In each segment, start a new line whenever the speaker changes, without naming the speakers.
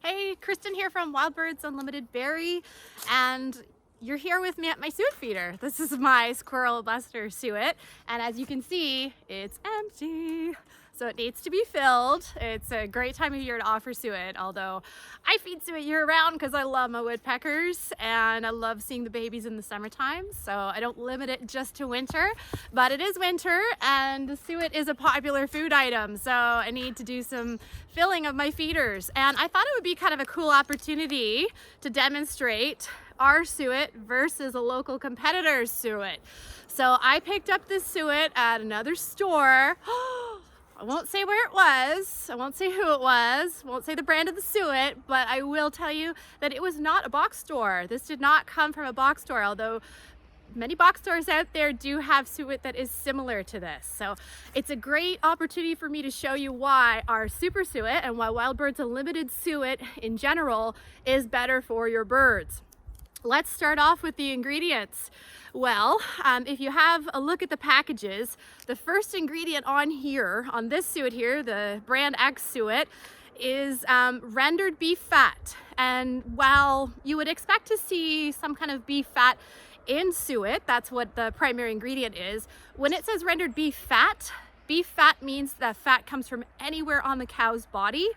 Hey, Kristen here from Wild Birds Unlimited Berry, and you're here with me at my suet feeder. This is my Squirrel Buster suet, and as you can see, it's empty. So it needs to be filled. It's a great time of year to offer suet, although I feed suet year round because I love my woodpeckers and I love seeing the babies in the summertime. So I don't limit it just to winter, but it is winter and the suet is a popular food item. So I need to do some filling of my feeders. And I thought it would be kind of a cool opportunity to demonstrate our suet versus a local competitor's suet. So I picked up this suet at another store. I won't say where it was, I won't say who it was, won't say the brand of the suet, but I will tell you that it was not a box store. This did not come from a box store, although many box stores out there do have suet that is similar to this. So it's a great opportunity for me to show you why our SuperSuet and why Wild Birds Unlimited suet in general is better for your birds. Let's start off with the ingredients. Well, if you have a look at the packages, the first ingredient on here, on this suet here, the brand X suet, is rendered beef fat. And while you would expect to see some kind of beef fat in suet, that's what the primary ingredient is, when it says rendered beef fat means that fat comes from anywhere on the cow's body,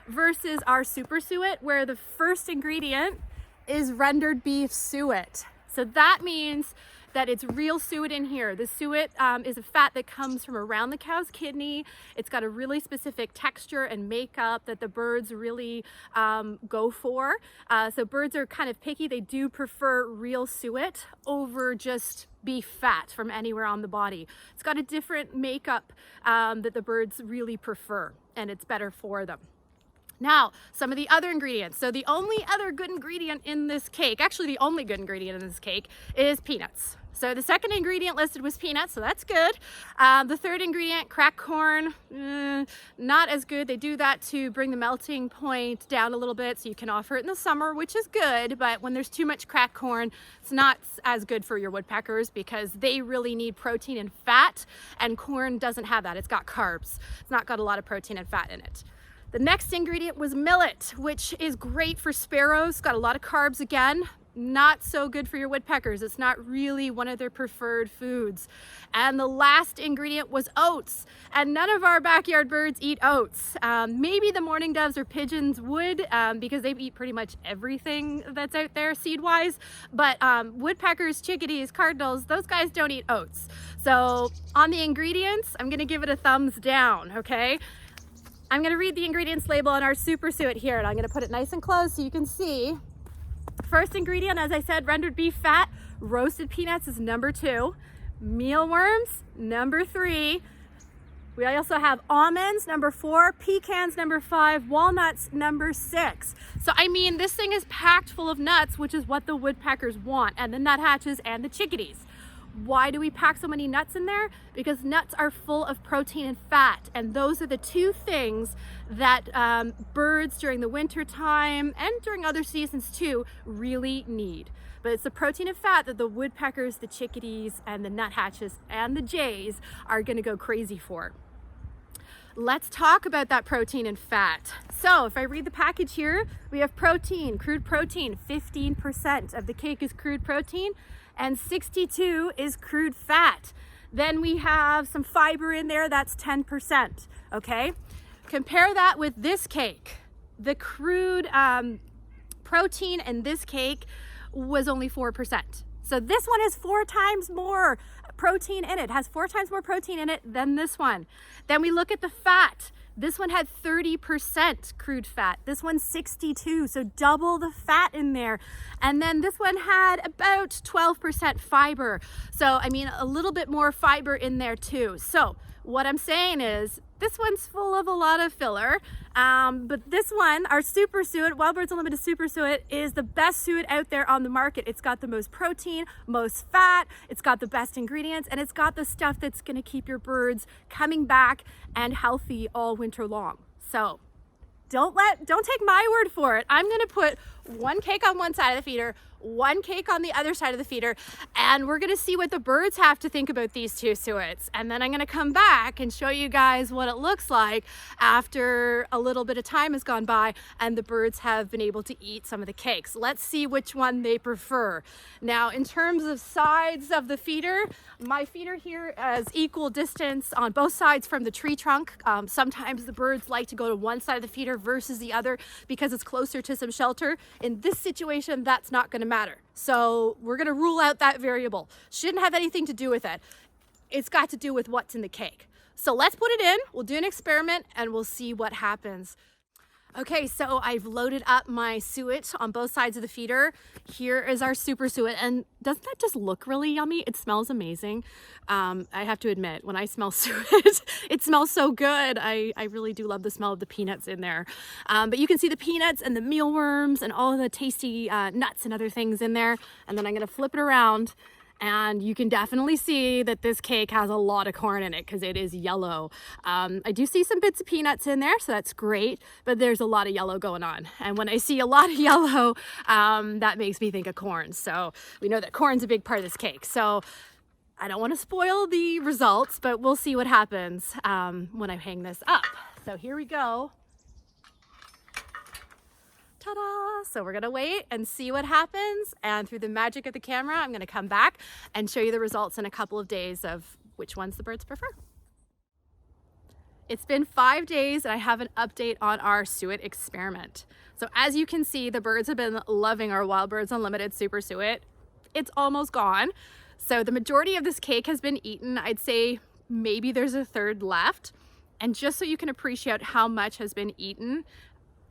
versus our SuperSuet, where the first ingredient is rendered beef suet. So that means that it's real suet in here. The suet is a fat that comes from around the cow's kidney. It's got a really specific texture and makeup that the birds really go for. So birds are kind of picky. They do prefer real suet over just beef fat from anywhere on the body. It's got a different makeup that the birds really prefer, and it's better for them. Now, some of the other ingredients. So the only other good ingredient in this cake, actually the only good ingredient in this cake, is peanuts. So the second ingredient listed was peanuts, so that's good. The third ingredient, cracked corn, not as good. They do that to bring the melting point down a little bit so you can offer it in the summer, which is good, but when there's too much cracked corn, it's not as good for your woodpeckers because they really need protein and fat, and corn doesn't have that. It's got carbs. It's not got a lot of protein and fat in it. The next ingredient was millet, which is great for sparrows. It's got a lot of carbs again. Not so good for your woodpeckers. It's not really one of their preferred foods. And the last ingredient was oats. And none of our backyard birds eat oats. Maybe the mourning doves or pigeons would because they eat pretty much everything that's out there seed-wise. But woodpeckers, chickadees, cardinals, those guys don't eat oats. So on the ingredients, I'm gonna give it a thumbs down, okay? I'm gonna read the ingredients label on our SuperSuet here, and I'm gonna put it nice and close so you can see. First ingredient, as I said, rendered beef fat. Roasted peanuts is number 2. Mealworms, number 3. We also have almonds, number 4. Pecans, number 5. Walnuts, number 6. So I mean, this thing is packed full of nuts, which is what the woodpeckers want, and the nuthatches and the chickadees. Why do we pack so many nuts in there? Because nuts are full of protein and fat, and those are the two things that birds during the winter time and during other seasons too really need. But it's the protein and fat that the woodpeckers, the chickadees, and the nuthatches and the jays are gonna go crazy for. Let's talk about that protein and fat. So if I read the package here, we have protein, crude protein, 15% of the cake is crude protein, and 62 is crude fat. Then we have some fiber in there, that's 10%, okay? Compare that with this cake. The crude protein in this cake was only 4%. So this one has 4 times more protein in it, has 4 times more protein in it than this one. Then we look at the fat. This one had 30% crude fat. This one's 62, so double the fat in there. And then this one had about 12% fiber. So, I mean, a little bit more fiber in there too. So what I'm saying is this one's full of a lot of filler, but this one, our SuperSuet, Wild Birds Unlimited SuperSuet, is the best suet out there on the market. It's got the most protein, most fat, it's got the best ingredients, and it's got the stuff that's gonna keep your birds coming back and healthy all winter long. So don't take my word for it. I'm gonna put one cake on one side of the feeder, one cake on the other side of the feeder, and we're gonna see what the birds have to think about these two suets. And then I'm gonna come back and show you guys what it looks like after a little bit of time has gone by and the birds have been able to eat some of the cakes. Let's see which one they prefer. Now, in terms of sides of the feeder, my feeder here is equal distance on both sides from the tree trunk. Sometimes the birds like to go to one side of the feeder versus the other because it's closer to some shelter. In this situation, that's not going to matter. So we're going to rule out that variable. Shouldn't have anything to do with it. It's got to do with what's in the cake. So let's put it in, we'll do an experiment, and we'll see what happens. Okay, so I've loaded up my suet on both sides of the feeder. Here is our SuperSuet, and doesn't that just look really yummy? It smells amazing. I have to admit, when I smell suet, it smells so good. I really do love the smell of the peanuts in there. But you can see the peanuts and the mealworms and all of the tasty nuts and other things in there. And then I'm gonna flip it around, and you can definitely see that this cake has a lot of corn in it because it is yellow. I do see some bits of peanuts in there, so that's great, but there's a lot of yellow going on. And when I see a lot of yellow, that makes me think of corn. So we know that corn's a big part of this cake. So I don't want to spoil the results, but we'll see what happens when I hang this up. So here we go. Ta-da! So we're gonna wait and see what happens, and through the magic of the camera, I'm gonna come back and show you the results in a couple of days of which ones the birds prefer. It's been 5 days and I have an update on our suet experiment. So as you can see, the birds have been loving our Wild Birds Unlimited SuperSuet. It's almost gone. So the majority of this cake has been eaten. I'd say maybe there's a third left. And just so you can appreciate how much has been eaten,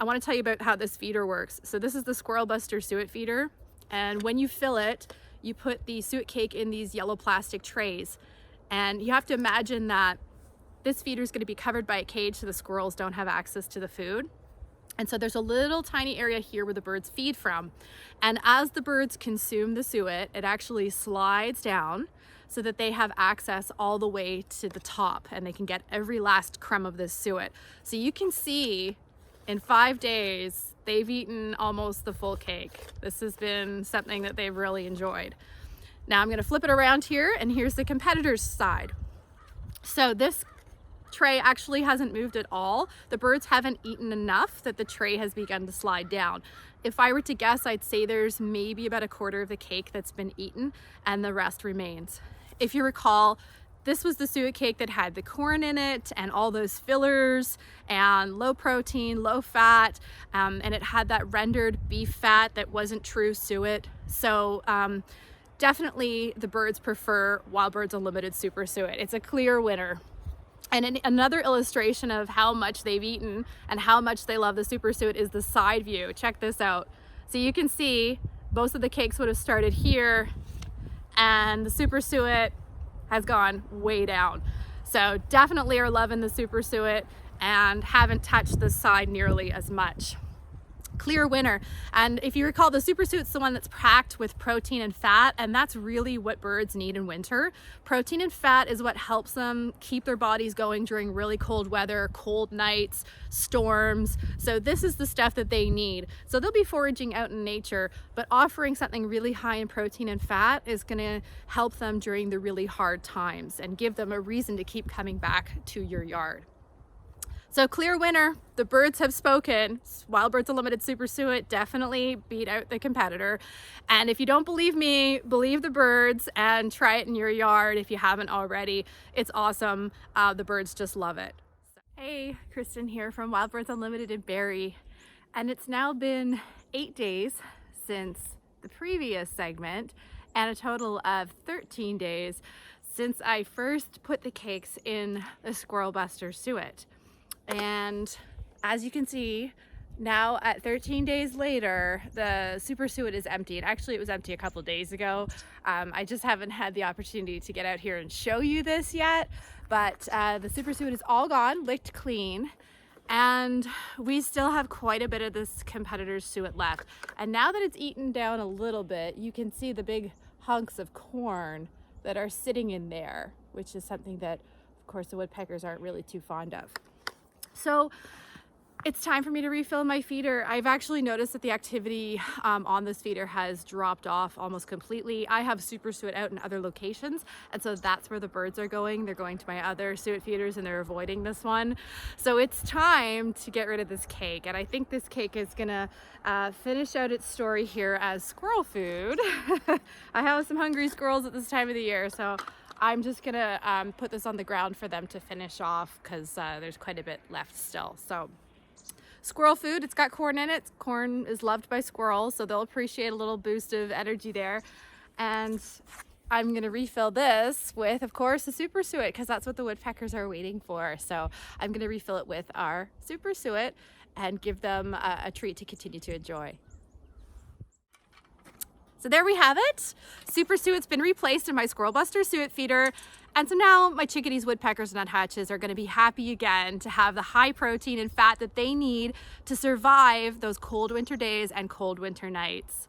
I want to tell you about how this feeder works. So this is the Squirrel Buster Suet feeder, and when you fill it, you put the suet cake in these yellow plastic trays, and you have to imagine that this feeder is going to be covered by a cage so the squirrels don't have access to the food. And so there's a little tiny area here where the birds feed from, and as the birds consume the suet, it actually slides down so that they have access all the way to the top and they can get every last crumb of this suet. So you can see in 5 days, they've eaten almost the full cake. This has been something that they've really enjoyed. Now I'm gonna flip it around here, and here's the competitor's side. So this tray actually hasn't moved at all. The birds haven't eaten enough that the tray has begun to slide down. If I were to guess, I'd say there's maybe about a quarter of the cake that's been eaten and the rest remains. If you recall, this was the suet cake that had the corn in it and all those fillers and low protein, low fat, and it had that rendered beef fat that wasn't true suet. So definitely the birds prefer Wild Birds Unlimited SuperSuet. It's a clear winner. And another illustration of how much they've eaten and how much they love the SuperSuet is the side view. Check this out. So you can see most of the cakes would have started here, and the SuperSuet has gone way down. So definitely are loving the SuperSuet and haven't touched this side nearly as much. Clear winner. And if you recall, the SuperSuet's the one that's packed with protein and fat, and that's really what birds need in winter. Protein and fat is what helps them keep their bodies going during really cold weather, cold nights, storms. So this is the stuff that they need. So they'll be foraging out in nature, but offering something really high in protein and fat is gonna help them during the really hard times and give them a reason to keep coming back to your yard. So clear winner, the birds have spoken. Wild Birds Unlimited SuperSuet definitely beat out the competitor. And if you don't believe me, believe the birds and try it in your yard if you haven't already. It's awesome. The birds just love it. Hey, Kristen here from Wild Birds Unlimited in Barrie. And it's now been 8 days since the previous segment and a total of 13 days since I first put the cakes in the Squirrel Buster Suet. And as you can see, now at 13 days later, the SuperSuet is empty. And actually it was empty a couple days ago. I just haven't had the opportunity to get out here and show you this yet, but the SuperSuet is all gone, licked clean. And we still have quite a bit of this competitor's suet left. And now that it's eaten down a little bit, you can see the big hunks of corn that are sitting in there, which is something that, of course, the woodpeckers aren't really too fond of. So It's time for me to refill my feeder. I've actually noticed that the activity on this feeder has dropped off almost completely. I have SuperSuet out in other locations, and so that's where the birds are going. They're going to my other suet feeders and they're avoiding this one. So it's time to get rid of this cake, and I think this cake is gonna finish out its story here as squirrel food. I have some hungry squirrels at this time of the year, so I'm just gonna put this on the ground for them to finish off because there's quite a bit left still. So squirrel food, it's got corn in it. Corn is loved by squirrels, so they'll appreciate a little boost of energy there. And I'm gonna refill this with, of course, the SuperSuet, because that's what the woodpeckers are waiting for. So I'm gonna refill it with our SuperSuet and give them a treat to continue to enjoy. So there we have it. SuperSuet's been replaced in my Squirrel Buster suet feeder. And so now my chickadees, woodpeckers, and nuthatches are gonna be happy again to have the high protein and fat that they need to survive those cold winter days and cold winter nights.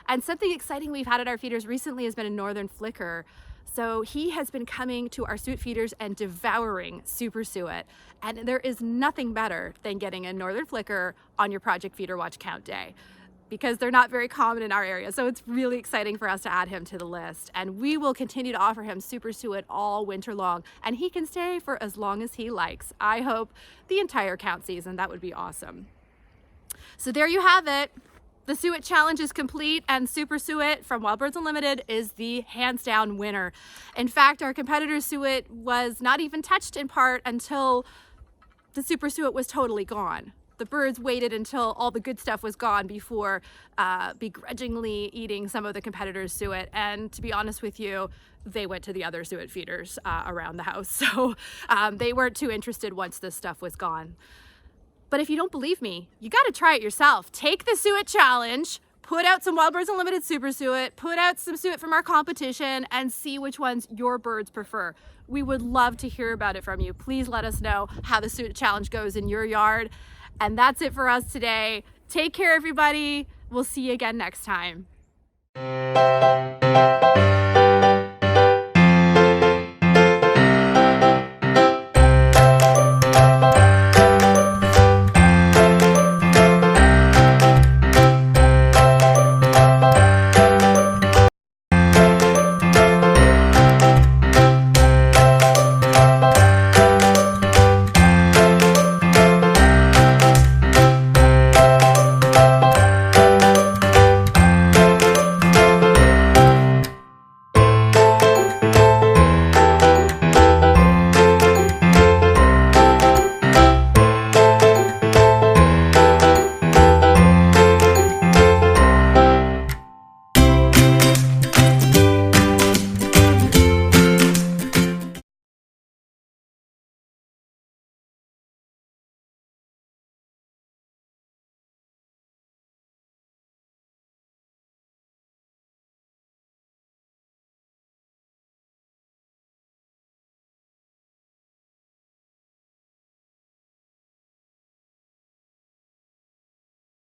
And something exciting we've had at our feeders recently has been a northern flicker. So he has been coming to our suet feeders and devouring SuperSuet. And there is nothing better than getting a northern flicker on your Project Feeder Watch count day, because they're not very common in our area. So it's really exciting for us to add him to the list. And we will continue to offer him SuperSuet all winter long, and he can stay for as long as he likes. I hope the entire count season. That would be awesome. So there you have it. The Suet Challenge is complete, and SuperSuet from Wild Birds Unlimited is the hands down winner. In fact, our competitor's suet was not even touched in part until the SuperSuet was totally gone. The birds waited until all the good stuff was gone before begrudgingly eating some of the competitors' suet. And to be honest with you, they went to the other suet feeders around the house. So they weren't too interested once this stuff was gone. But if you don't believe me, you gotta try it yourself. Take the Suet Challenge, put out some Wild Birds Unlimited SuperSuet, put out some suet from our competition, and see which ones your birds prefer. We would love to hear about it from you. Please let us know how the Suet Challenge goes in your yard. And that's it for us today. Take care, everybody. We'll see you again next time.